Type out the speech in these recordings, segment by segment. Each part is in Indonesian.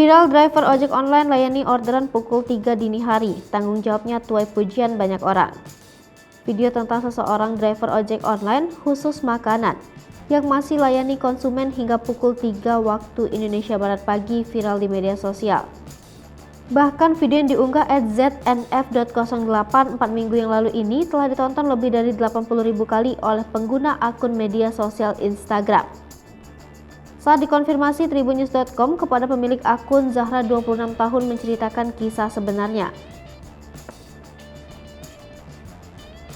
Viral driver ojek online layani orderan pukul 3 dini hari, tanggung jawabnya tuai pujian banyak orang. Video tentang seseorang driver ojek online khusus makanan yang masih layani konsumen hingga pukul 3 waktu Indonesia Barat pagi viral di media sosial. Bahkan video yang diunggah @znf.08 4 minggu yang lalu ini telah ditonton lebih dari 80.000 kali oleh pengguna akun media sosial Instagram. Saat dikonfirmasi tribunnews.com kepada pemilik akun, Zahra 26 tahun menceritakan kisah sebenarnya.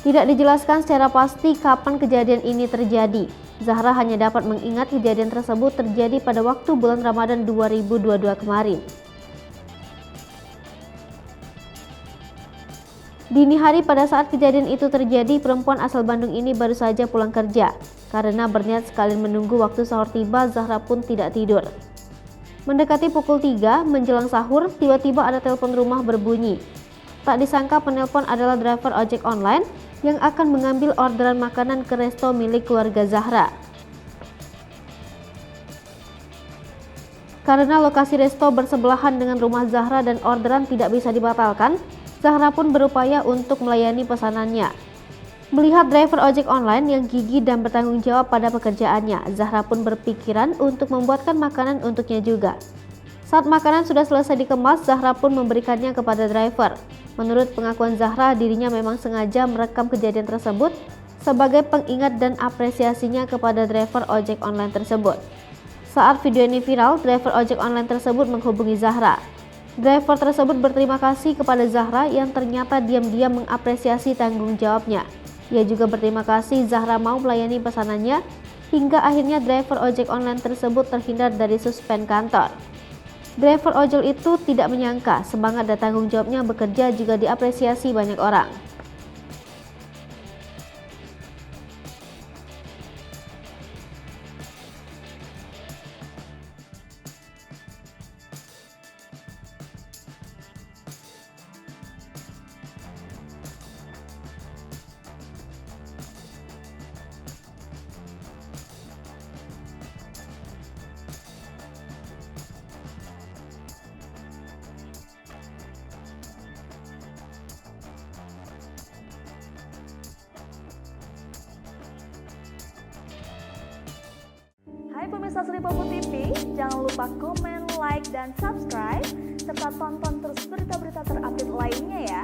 Tidak dijelaskan secara pasti kapan kejadian ini terjadi. Zahra hanya dapat mengingat kejadian tersebut terjadi pada waktu bulan Ramadan 2022 kemarin. Dini hari pada saat kejadian itu terjadi, perempuan asal Bandung ini baru saja pulang kerja. Karena berniat sekalian menunggu waktu sahur tiba, Zahra pun tidak tidur. Mendekati pukul 3 menjelang sahur, tiba-tiba ada telepon rumah berbunyi. Tak disangka penelpon adalah driver ojek online yang akan mengambil orderan makanan ke resto milik keluarga Zahra. Karena lokasi resto bersebelahan dengan rumah Zahra dan orderan tidak bisa dibatalkan, Zahra pun berupaya untuk melayani pesanannya. Melihat driver ojek online yang gigih dan bertanggung jawab pada pekerjaannya, Zahra pun berpikiran untuk membuatkan makanan untuknya juga. Saat makanan sudah selesai dikemas, Zahra pun memberikannya kepada driver. Menurut pengakuan Zahra, dirinya memang sengaja merekam kejadian tersebut sebagai pengingat dan apresiasinya kepada driver ojek online tersebut. Saat video ini viral, driver ojek online tersebut menghubungi Zahra. Driver tersebut berterima kasih kepada Zahra yang ternyata diam-diam mengapresiasi tanggung jawabnya. Ia juga berterima kasih Zahra mau melayani pesanannya hingga akhirnya driver ojek online tersebut terhindar dari suspend kantor. Driver ojol itu tidak menyangka semangat dan tanggung jawabnya bekerja juga diapresiasi banyak orang. Hai pemirsa Sri Popo TV, jangan lupa komen, like, dan subscribe, serta tonton terus berita-berita terupdate lainnya ya.